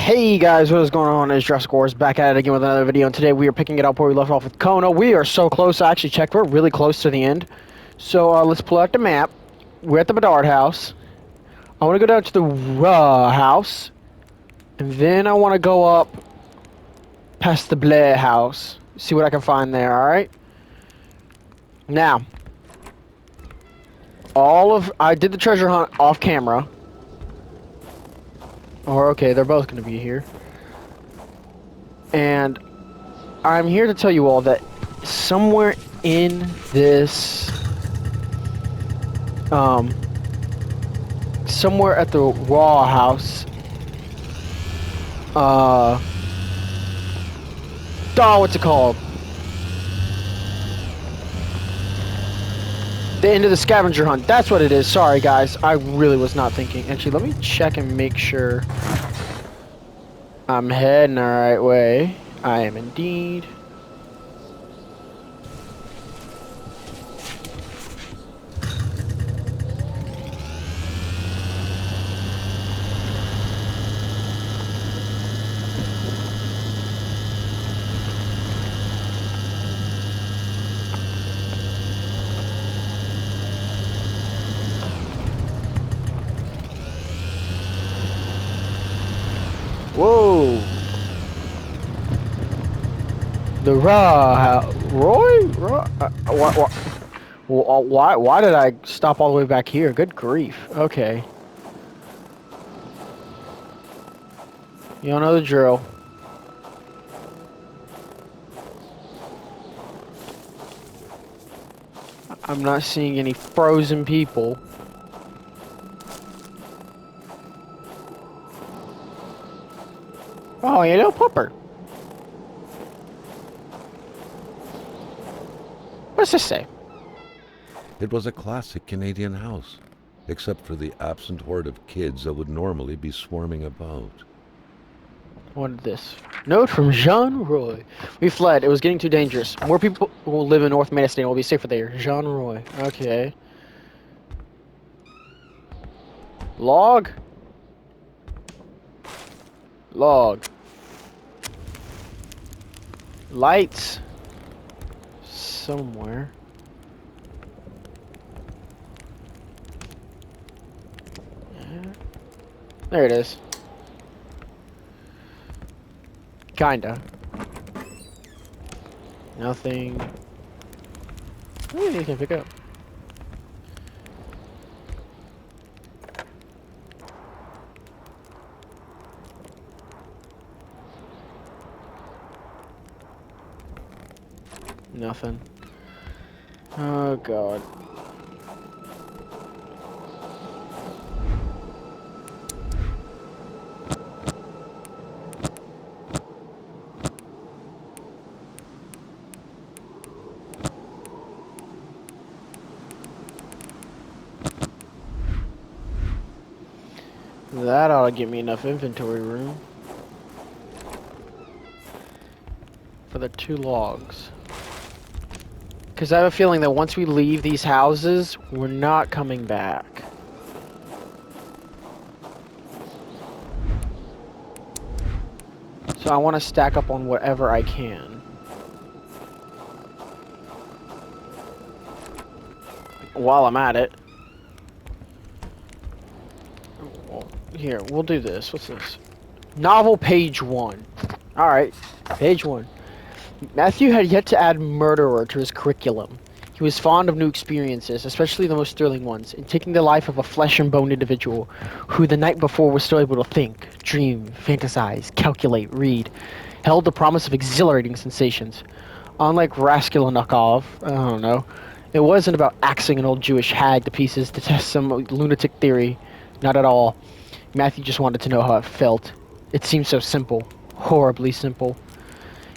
Hey guys, what is going on? It's Jurassic Wars back at it again with another video, and today we are picking it up where we left off with Kona. We are so close. I actually checked. We're really close to the end. So let's pull out the map. We're at the Bedard house. I want to go down to the house, and then I want to go up past the Blair house. See what I can find there. All right. Now, I did the treasure hunt off camera. Or okay, they're both going to be here. And I'm here to tell you all that somewhere in this, somewhere at the Raw house, what's it called? The end of the scavenger hunt. That's what it is. Sorry, guys. I really was not thinking. Actually, let me check and make sure I'm heading the right way. I am indeed. Whoa! The Roy? Why did I stop all the way back here? Good grief. Okay. You don't know the drill. I'm not seeing any frozen people. Oh, you know, Pupper. What's this say? It was a classic Canadian house, except for the absent horde of kids that would normally be swarming about. What is this? Note from Jean Roy. We fled. It was getting too dangerous. More people will live in North Manistan. We'll be safer there. Jean Roy. Okay. Log. Log. Lights. Somewhere. There it is. Kinda. Nothing. Oh, you can pick up. Nothing. Oh god. That ought to give me enough inventory room for the 2 logs. Because I have a feeling that once we leave these houses, we're not coming back. So I want to stack up on whatever I can. While I'm at it. Here, we'll do this. What's this? Novel page 1. Alright, page 1. Matthew had yet to add murderer to his curriculum. He was fond of new experiences, especially the most thrilling ones, in taking the life of a flesh and bone individual who the night before was still able to think, dream, fantasize, calculate, read, held the promise of exhilarating sensations. Unlike Raskolnikov, I don't know, it wasn't about axing an old Jewish hag to pieces to test some lunatic theory. Not at all. Matthew just wanted to know how it felt. It seemed so simple. Horribly simple.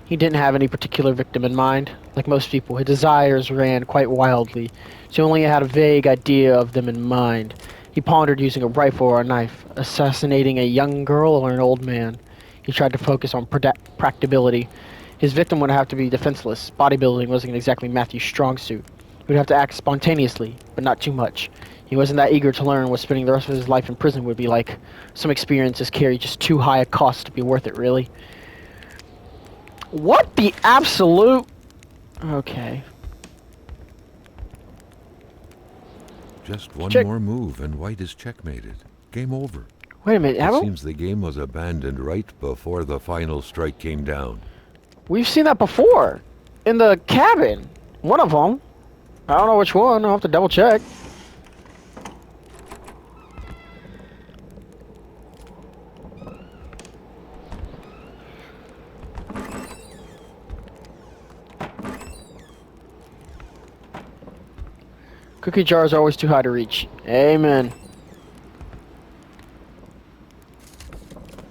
He didn't have any particular victim in mind. Like most people, his desires ran quite wildly, so he only had a vague idea of them in mind. He pondered using a rifle or a knife, assassinating a young girl or an old man. He tried to focus on practicability. His victim would have to be defenseless. Bodybuilding wasn't exactly Matthew's strong suit. He would have to act spontaneously, but not too much. He wasn't that eager to learn what spending the rest of his life in prison would be like. Some experiences carry just too high a cost to be worth it, really. What the absolute... Okay. Just one Check. more move and White is checkmated. Game over. Wait a minute, It seems the game was abandoned right before the final strike came down. we've seen that before. In the cabin. One of them. I don't know which one. I'll have to double check. Cookie jars are always too high to reach. Amen.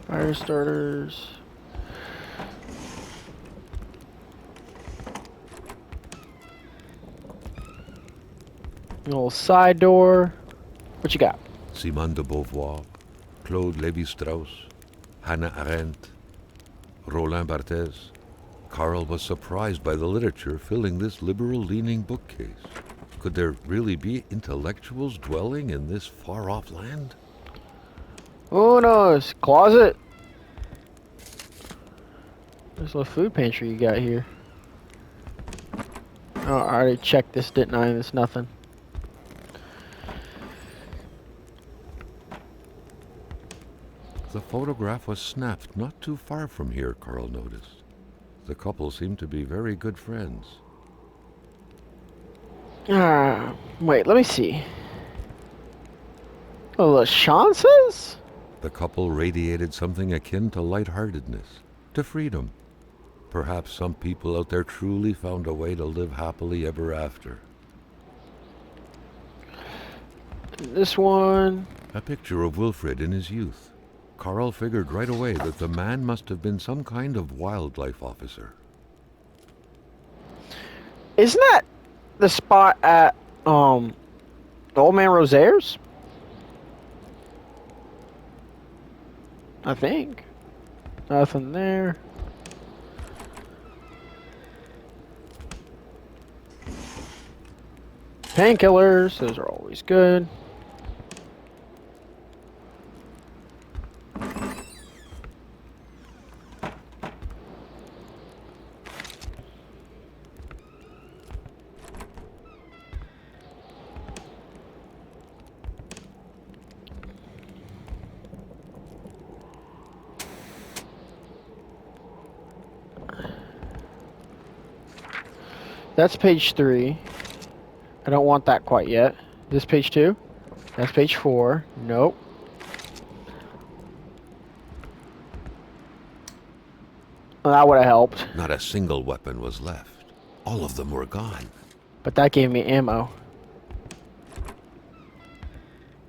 Fire starters. A little side door. What you got? Simone de Beauvoir, Claude Lévi-Strauss, Hannah Arendt, Roland Barthes. Carl was surprised by the literature filling this liberal-leaning bookcase. Could there really be intellectuals dwelling in this far-off land? Who knows? Closet. There's a little food pantry you got here. Oh, I already checked this, didn't I? There's nothing. The photograph was snapped not too far from here, Carl noticed. The couple seemed to be very good friends. Wait, let me see. Oh, the chances? The couple radiated something akin to lightheartedness, to freedom. Perhaps some people out there truly found a way to live happily ever after. This one. A picture of Wilfred in his youth. Carl figured right away that the man must have been some kind of wildlife officer. Isn't that the spot at, Old Man Rosaire's? I think. Nothing there. Painkillers, those are always good. That's page 3. I don't want that quite yet. This page 2? That's page 4. Nope. Well, that would have helped. Not a single weapon was left. All of them were gone. But that gave me ammo.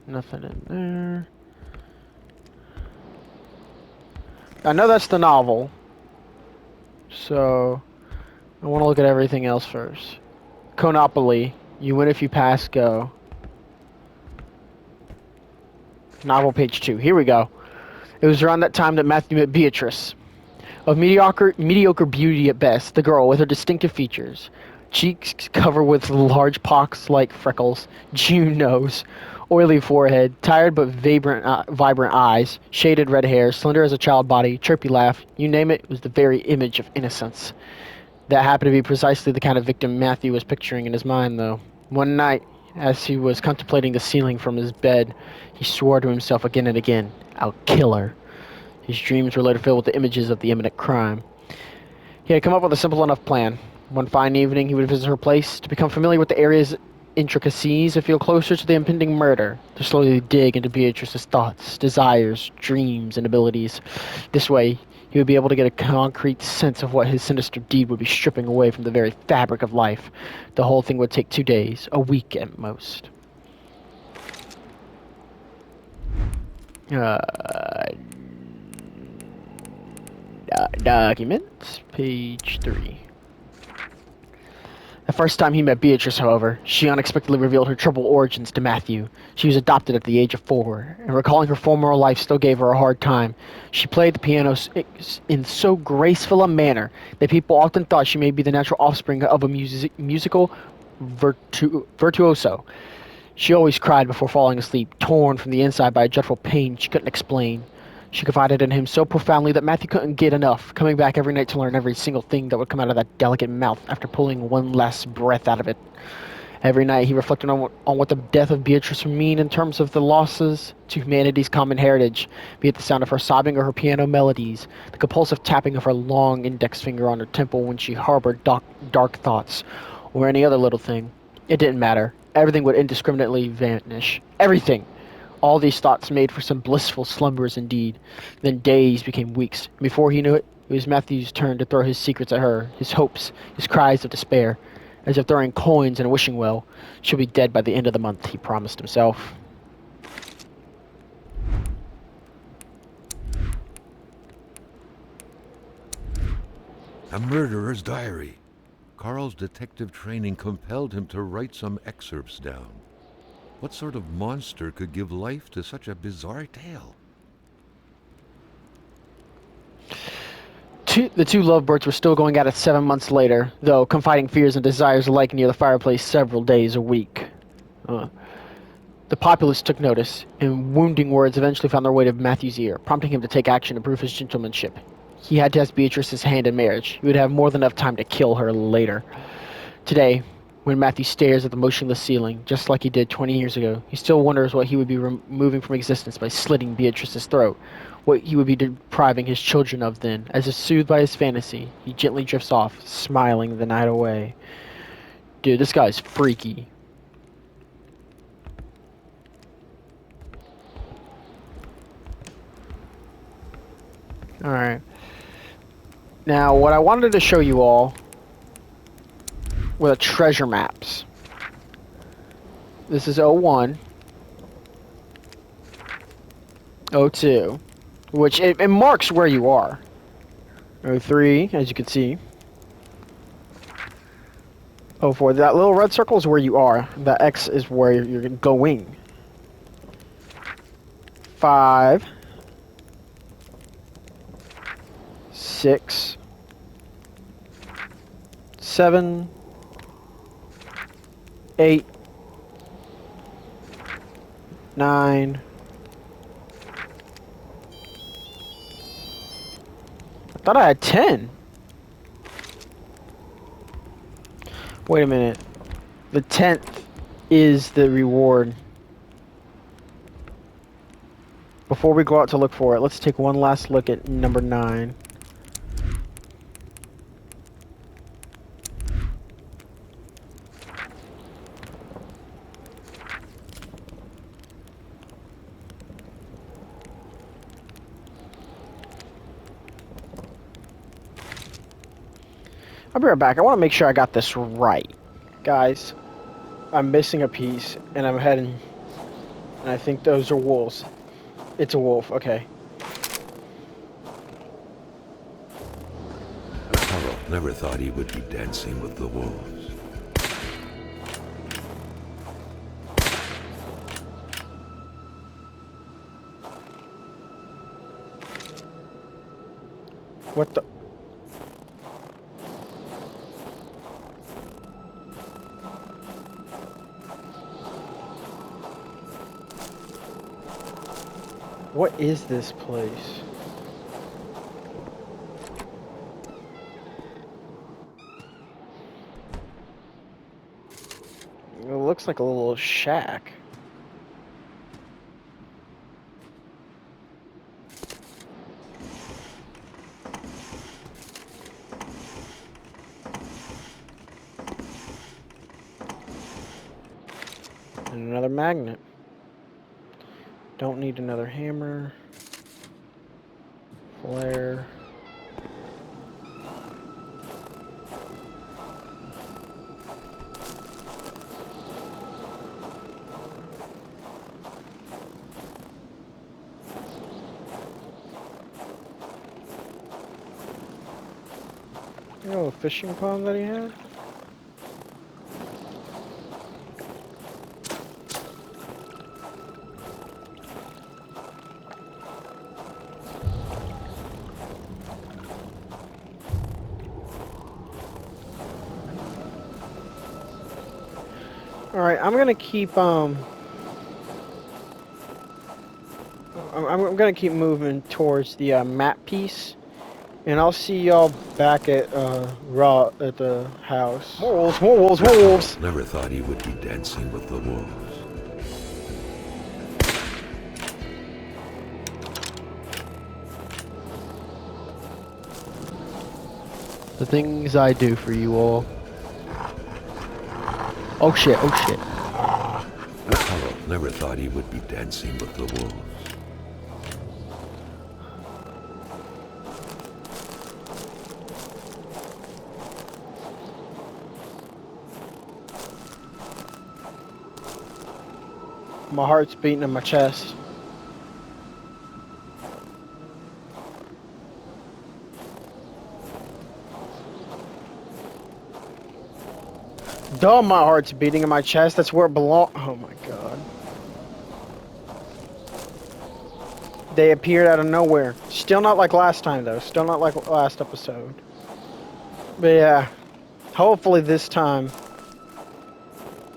Nothing in there. I know that's the novel. So, I want to look at everything else first. Conopoly. You win if you pass, go. Novel page 2. Here we go. It was around that time that Matthew met Beatrice. Of mediocre beauty at best, the girl with her distinctive features. Cheeks covered with large pox-like freckles, June nose, oily forehead, tired but vibrant eyes, shaded red hair, slender as a child body, chirpy laugh, you name it, was the very image of innocence. That happened to be precisely the kind of victim Matthew was picturing in his mind, though. One night, as he was contemplating the ceiling from his bed, he swore to himself again and again, "I'll kill her." His dreams were later filled with the images of the imminent crime. He had come up with a simple enough plan. One fine evening, he would visit her place to become familiar with the area's intricacies and feel closer to the impending murder, to slowly dig into Beatrice's thoughts, desires, dreams, and abilities. This way, he would be able to get a concrete sense of what his sinister deed would be stripping away from the very fabric of life. The whole thing would take 2 days, a week at most. Documents, page 3. The first time he met Beatrice, however, she unexpectedly revealed her troubled origins to Matthew. She was adopted at the age of 4, and recalling her former life still gave her a hard time. She played the piano in so graceful a manner that people often thought she may be the natural offspring of a musical virtuoso. She always cried before falling asleep, torn from the inside by a dreadful pain she couldn't explain. She confided in him so profoundly that Matthew couldn't get enough, coming back every night to learn every single thing that would come out of that delicate mouth after pulling one last breath out of it. Every night he reflected on what the death of Beatrice would mean in terms of the losses to humanity's common heritage, be it the sound of her sobbing or her piano melodies, the compulsive tapping of her long index finger on her temple when she harbored dark thoughts, or any other little thing. It didn't matter. Everything would indiscriminately vanish. Everything! All these thoughts made for some blissful slumbers indeed. Then days became weeks. And before he knew it, it was Matthew's turn to throw his secrets at her, his hopes, his cries of despair. As if throwing coins in a wishing well. She'll be dead by the end of the month, he promised himself. A murderer's diary. Carl's detective training compelled him to write some excerpts down. What sort of monster could give life to such a bizarre tale? The two lovebirds were still going at it 7 months later, though confiding fears and desires alike near the fireplace several days a week. The populace took notice, and wounding words eventually found their way to Matthew's ear, prompting him to take action to prove his gentlemanship. He had to ask Beatrice's hand in marriage. He would have more than enough time to kill her later. Today, when Matthew stares at the motionless ceiling, just like he did 20 years ago, he still wonders what he would be removing from existence by slitting Beatrice's throat. What he would be depriving his children of then. As if soothed by his fantasy, he gently drifts off, smiling the night away. Dude, this guy's freaky. Alright. Now, what I wanted to show you all were the treasure maps. This is 01. 02. Which, it marks where you are. 03, as you can see. 04, that little red circle is where you are. The X is where you're going. 5. 6. 7. 8. 9. I thought I had 10. Wait a minute. The 10th is the reward. Before we go out to look for it, let's take one last look at number 9. I'll be right back. I want to make sure I got this right. Guys, I'm missing a piece, and I'm heading... And I think those are wolves. It's a wolf, okay. Carl never thought he would be dancing with the wolves. What the... What is this place? It looks like a little shack. And another magnet. Don't need another hammer. Flare. Oh, a fishing pond that he had? Alright, I'm gonna keep, I'm gonna keep moving towards the, map piece. And I'll see y'all back at, Raw at the house. More wolves, more wolves, more wolves! Never thought he would be dancing with the wolves. The things I do for you all. Oh shit, oh shit. Carl never thought he would be dancing with the wolves. My heart's beating in my chest. Duh, my heart's beating in my chest. That's where it belongs. Oh my god. They appeared out of nowhere. Still not like last time, though. Still not like last episode. But yeah. Hopefully this time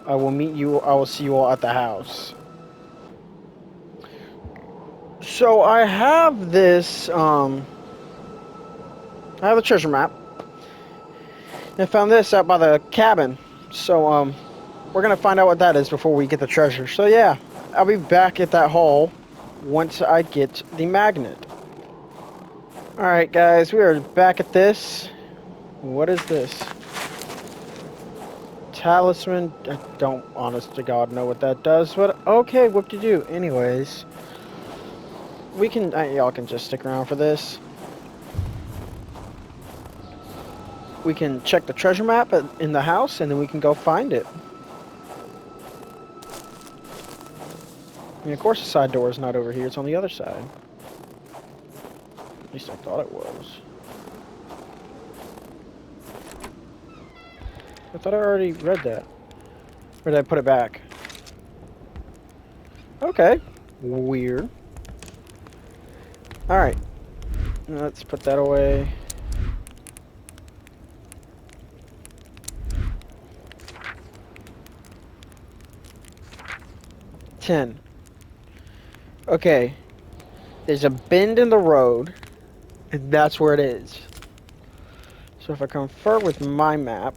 I will meet you. I will see you all at the house. So I have this, I have a treasure map. I found this out by the cabin. So, we're gonna find out what that is before we get the treasure. So yeah, I'll be back at that hall once I get the magnet. Alright guys, we are back at this. What is this? Talisman. I don't, honest to God, know what that does, but okay, whoop-de-doo. Anyways, we can, y'all can just stick around for this. We can check the treasure map in the house, and then we can go find it. I mean, of course the side door is not over here, it's on the other side. At least I thought it was. I thought I already read that. Or did I put it back? Okay. Weird. Alright. Let's put that away. Okay. There's a bend in the road, and that's where it is. So if I convert with my map,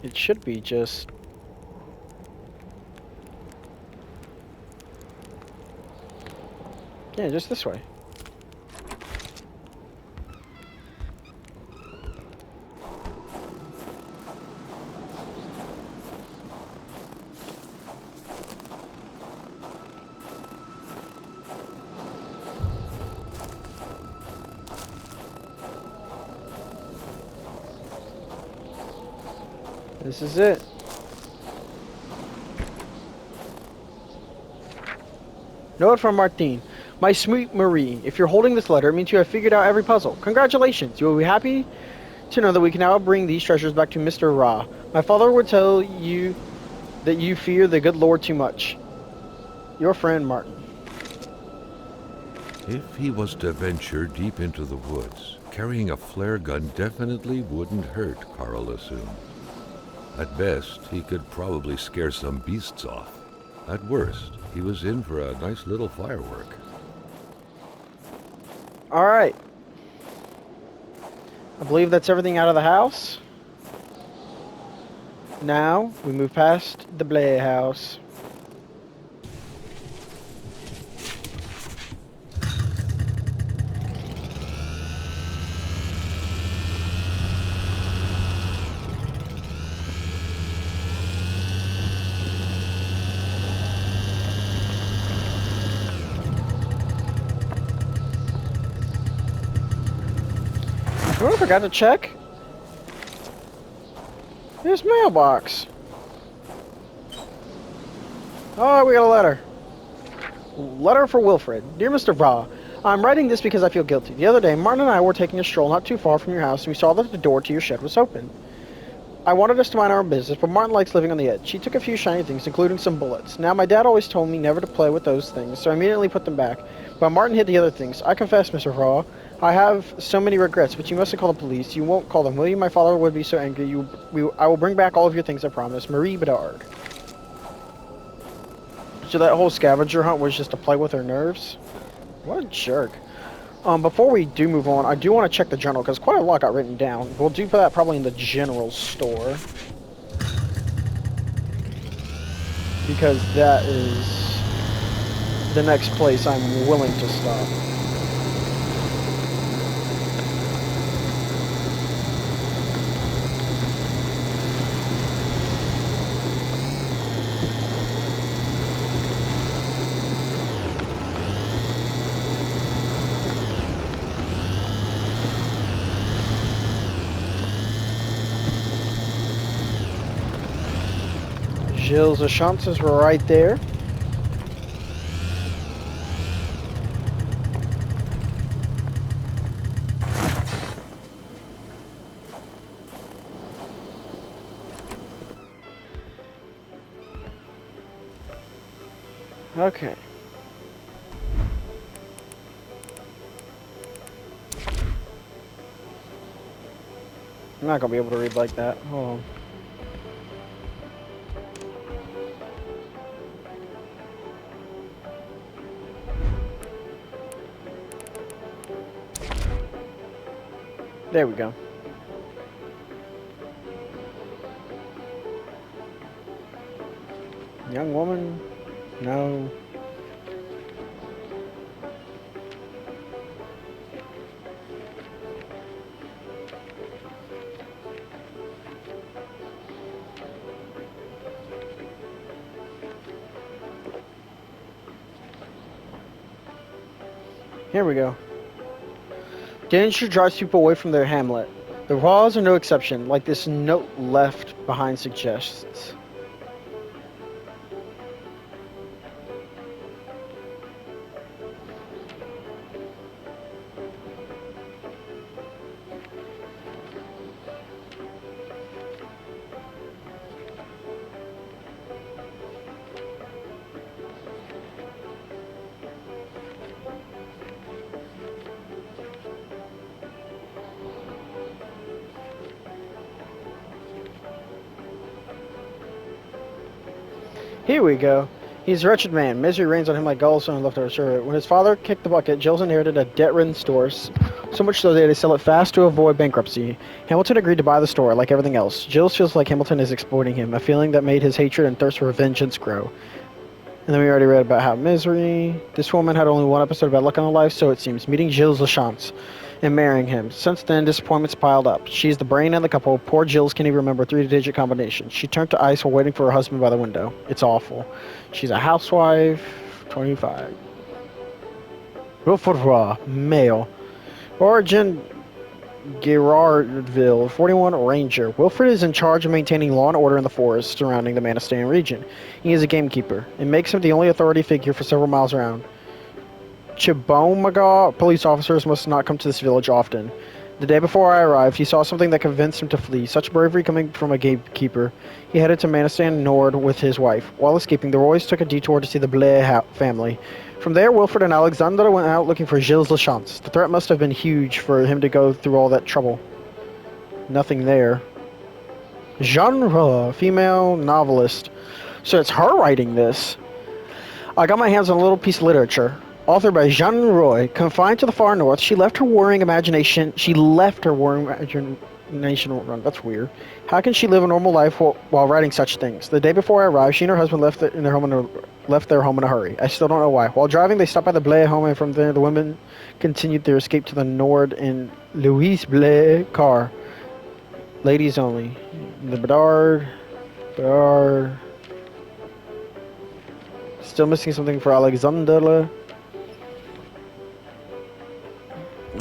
it should be just... yeah, just this way. This is it. Note from Martine. My sweet Marie, if you're holding this letter, it means you have figured out every puzzle. Congratulations! You will be happy to know that we can now bring these treasures back to Mr. Ra. My father would tell you that you fear the good Lord too much. Your friend, Martin. If he was to venture deep into the woods, carrying a flare gun definitely wouldn't hurt, Carl assumed. At best, he could probably scare some beasts off. At worst, he was in for a nice little firework. Alright. I believe that's everything out of the house. Now, we move past the Blay house. Oh, I forgot to check. Here's mailbox. Oh, we got a letter. Letter for Wilfred. Dear Mr. Ra, I'm writing this because I feel guilty. The other day, Martin and I were taking a stroll not too far from your house, and we saw that the door to your shed was open. I wanted us to mind our own business, but Martin likes living on the edge. He took a few shiny things, including some bullets. Now, my dad always told me never to play with those things, so I immediately put them back. But Martin hid the other things. I confess, Mr. Raw, I have so many regrets, but you mustn't call the police. You won't call them, will you? My father would be so angry. I will bring back all of your things, I promise. Marie Bedard. So that whole scavenger hunt was just to play with her nerves? What a jerk. Before we do move on, I do want to check the journal, because quite a lot got written down. We'll do that probably in the general store. Because that is the next place I'm willing to stop. Gilles Lachance is right there. Okay. I'm not gonna be able to read like that. Hold on. There we go. Young woman? No. Here we go. Danger drives people away from their hamlet. The Raws are no exception, like this note left behind suggests. Here we go. He's a wretched man. Misery reigns on him like gallstone left over sure. When his father kicked the bucket, Gilles inherited a debt-ridden store, so much so they had to sell it fast to avoid bankruptcy. Hamilton agreed to buy the store, like everything else. Gilles feels like Hamilton is exploiting him, a feeling that made his hatred and thirst for vengeance grow. And then we already read about how Misery... This woman had only one episode about luck in her life, so it seems, meeting Gilles Lachance and marrying him. Since then, disappointments piled up. She's the brain in the couple. Poor Gilles can't even remember a 3-digit combination. She turned to ice while waiting for her husband by the window. It's awful. She's a housewife, 25. Wilford Raw, male. Origin, Girardville, 41, Ranger. Wilfred is in charge of maintaining law and order in the forest surrounding the Manastan region. He is a gamekeeper. It makes him the only authority figure for several miles around. Chiboumaga police officers must not come to this village often. The day before I arrived, he saw something that convinced him to flee. Such bravery coming from a gatekeeper. He headed to Manastan Nord with his wife. While escaping, the Roys took a detour to see the Blais family. From there, Wilfred and Alexandre went out looking for Gilles Lachance. The threat must have been huge for him to go through all that trouble. Nothing there. Genre, female novelist. So it's her writing this. I got my hands on a little piece of literature. Authored by Jean Roy, confined to the far north, she left her worrying imagination run. That's weird. How can she live a normal life while writing such things? The day before I arrived, she and her husband left their home in a hurry. I still don't know why. While driving, they stopped by the Blais home, and from there, the women continued their escape to the Nord in Louise Blais car. Ladies only. The Bedard. Still missing something for Alexandre.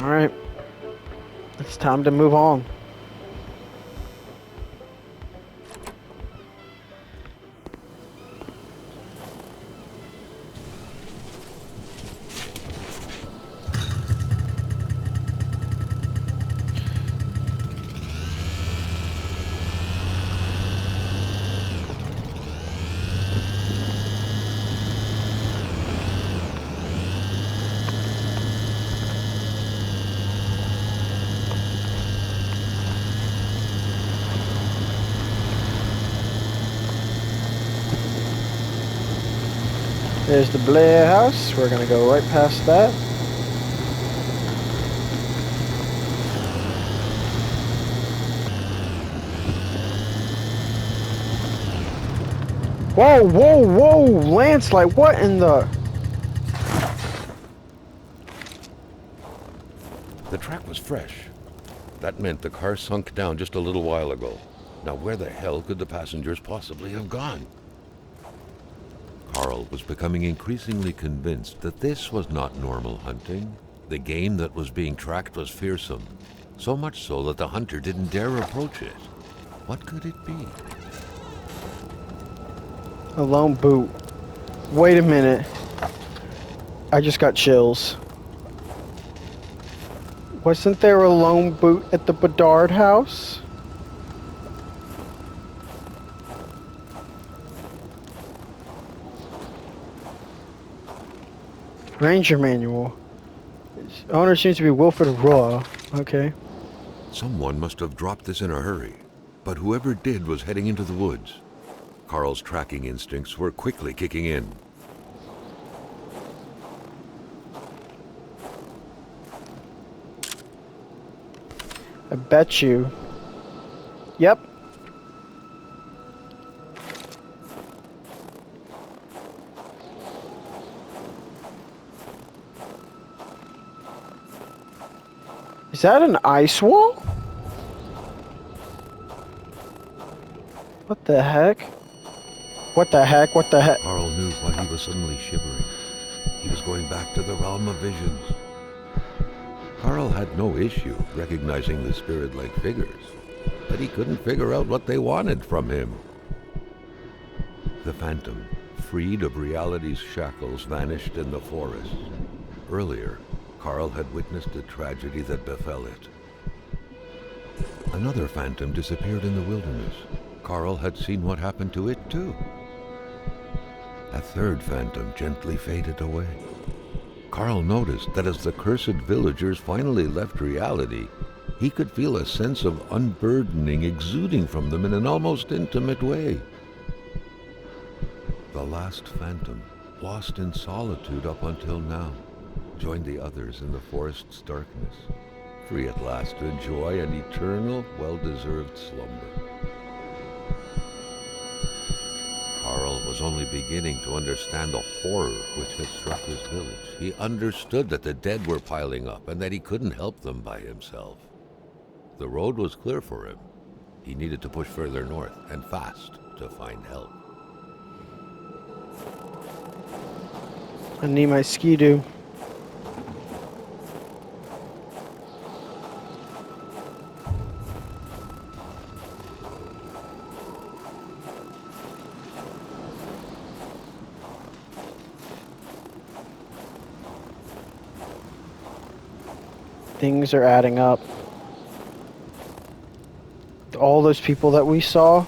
Alright. It's time to move on. There's the Blair house. We're gonna go right past that. Whoa, whoa, whoa! Landslide, what in the... The track was fresh. That meant the car sunk down just a little while ago. Now where the hell could the passengers possibly have gone? Carl was becoming increasingly convinced that this was not normal hunting. The game that was being tracked was fearsome, so much so that the hunter didn't dare approach it. What could it be? A lone boot. Wait a minute. I just got chills. Wasn't there a lone boot at the Bedard house? Ranger manual. Its owner seems to be Wilfred Raw. Okay. Someone must have dropped this in a hurry, but whoever did was heading into the woods. Carl's tracking instincts were quickly kicking in. I bet you. Yep. Is that an ice wall? What the heck? What the heck? What the heck? Carl knew why he was suddenly shivering. He was going back to the realm of visions. Carl had no issue recognizing the spirit-like figures, but he couldn't figure out what they wanted from him. The phantom, freed of reality's shackles, vanished in the forest. Earlier, Carl had witnessed a tragedy that befell it. Another phantom disappeared in the wilderness. Carl had seen what happened to it too. A third phantom gently faded away. Carl noticed that as the cursed villagers finally left reality, he could feel a sense of unburdening exuding from them in an almost intimate way. The last phantom, lost in solitude up until now, joined the others in the forest's darkness, free at last to enjoy an eternal, well-deserved slumber. Carl was only beginning to understand the horror which had struck his village. He understood that the dead were piling up and that he couldn't help them by himself. The road was clear for him. He needed to push further north, and fast, to find help. I need my ski-doo. Things are adding up. All those people that we saw.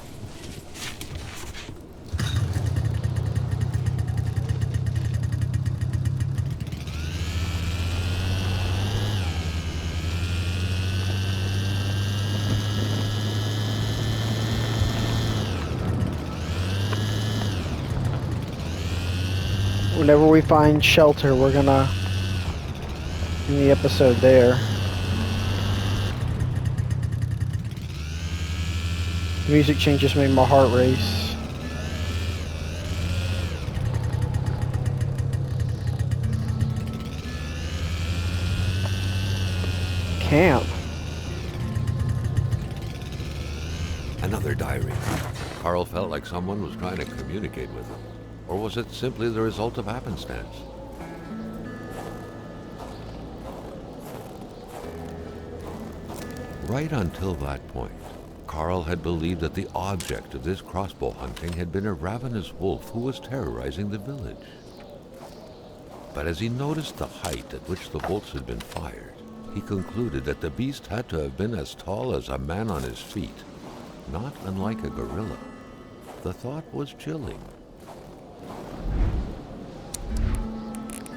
Whenever we find shelter, we're gonna in the episode there. The music change just made my heart race. Camp. Another diary. Carl felt like someone was trying to communicate with him. Or was it simply the result of happenstance? Right until that point, Carl had believed that the object of this crossbow hunting had been a ravenous wolf who was terrorizing the village. But as he noticed the height at which the bolts had been fired, he concluded that the beast had to have been as tall as a man on his feet, not unlike a gorilla. The thought was chilling.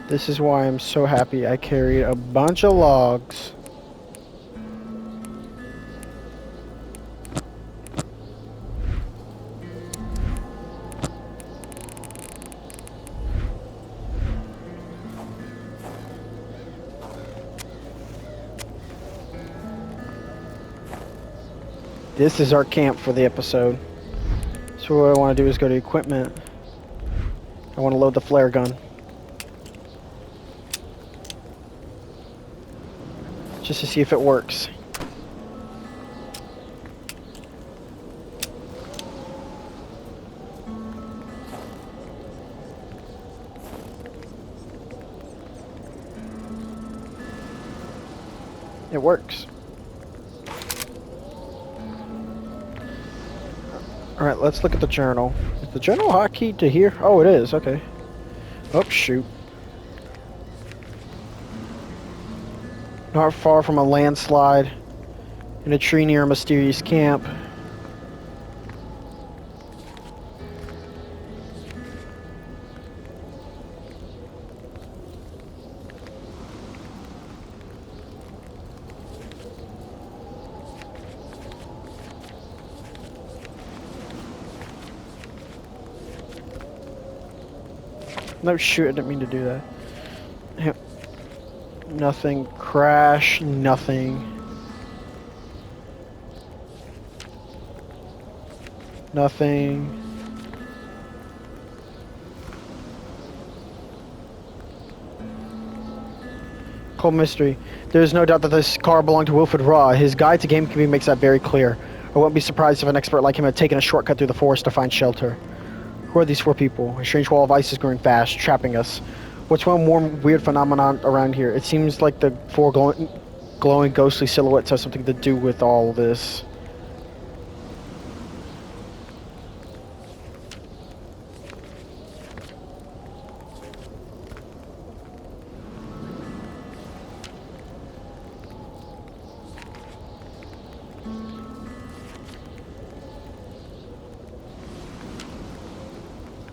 This is why I'm so happy I carried a bunch of logs. This is our camp for the episode. So what I want to do is go to equipment. I want to load the flare gun. Just to see if it works. It works. Alright, let's look at the journal. Is the journal hotkeyed to here? Oh, it is. Okay. Oh, shoot. Not far from a landslide. In a tree near a mysterious camp. No, shoot, I didn't mean to do that. Yep. Nothing. Crash. Nothing. Nothing. Cold mystery. There is no doubt that this car belonged to Wilfred Raw. His guide to GameCube makes that very clear. I wouldn't be surprised if an expert like him had taken a shortcut through the forest to find shelter. Who are these 4 people? A strange wall of ice is growing fast, trapping us. What's one more weird phenomenon around here? It seems like the 4 glowing ghostly silhouettes have something to do with all this.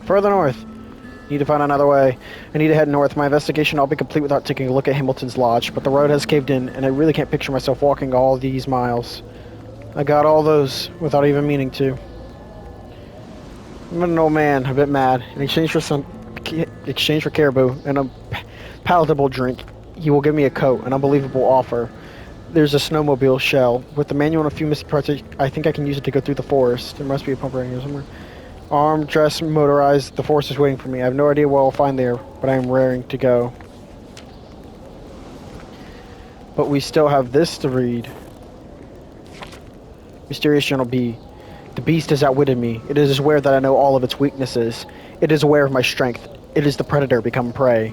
Further north. Need to find another way. I need to head north. My investigation will be complete without taking a look at Hamilton's Lodge, but the road has caved in, and I really can't picture myself walking all these miles. I got all those without even meaning to. I'm an old man, a bit mad. In exchange for caribou and a palatable drink, he will give me a coat, an unbelievable offer. There's a snowmobile shell. With the manual and a few missing parts, I think I can use it to go through the forest. There must be a pump around here somewhere. Armed, dressed, motorized, the force is waiting for me. I have no idea what I'll find there, but I am raring to go. But we still have this to read. Mysterious Journal B. The beast has outwitted me. It is aware that I know all of its weaknesses. It is aware of my strength. It is the predator become prey.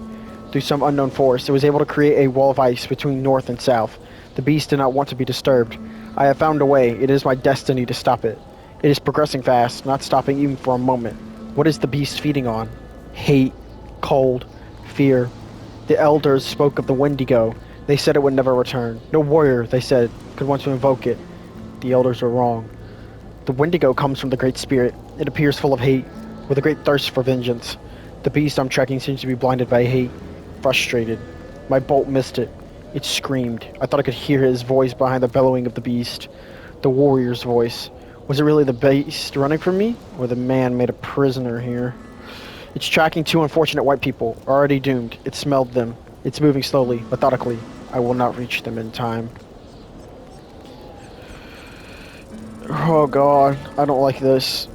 Through some unknown force, it was able to create a wall of ice between north and south. The beast did not want to be disturbed. I have found a way. It is my destiny to stop it. It is progressing fast, not stopping even for a moment. What is the beast feeding on? Hate, cold, fear. The elders spoke of the Wendigo. They said it would never return. No warrior, they said, could want to invoke it. The elders were wrong. The Wendigo comes from the Great Spirit. It appears full of hate, with a great thirst for vengeance. The beast I'm tracking seems to be blinded by hate, frustrated. My bolt missed it. It screamed. I thought I could hear his voice behind the bellowing of the beast. The warrior's voice. Was it really the beast running from me, or the man made a prisoner here? It's tracking 2 unfortunate white people, already doomed. It smelled them. It's moving slowly, methodically. I will not reach them in time. Oh god, I don't like this.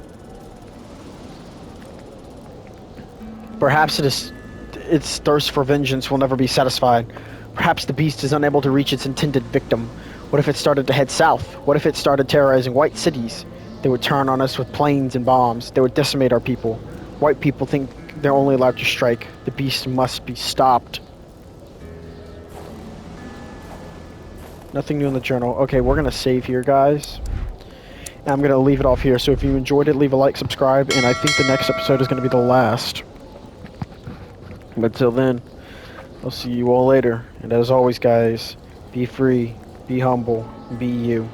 Perhaps its thirst for vengeance will never be satisfied. Perhaps the beast is unable to reach its intended victim. What if it started to head south? What if it started terrorizing white cities? They would turn on us with planes and bombs. They would decimate our people. White people think they're only allowed to strike. The beast must be stopped. Nothing new in the journal. Okay, we're going to save here, guys. And I'm going to leave it off here. So if you enjoyed it, leave a like, subscribe, and I think the next episode is going to be the last. But until then, I'll see you all later. And as always, guys, be free. Be humble. Be you.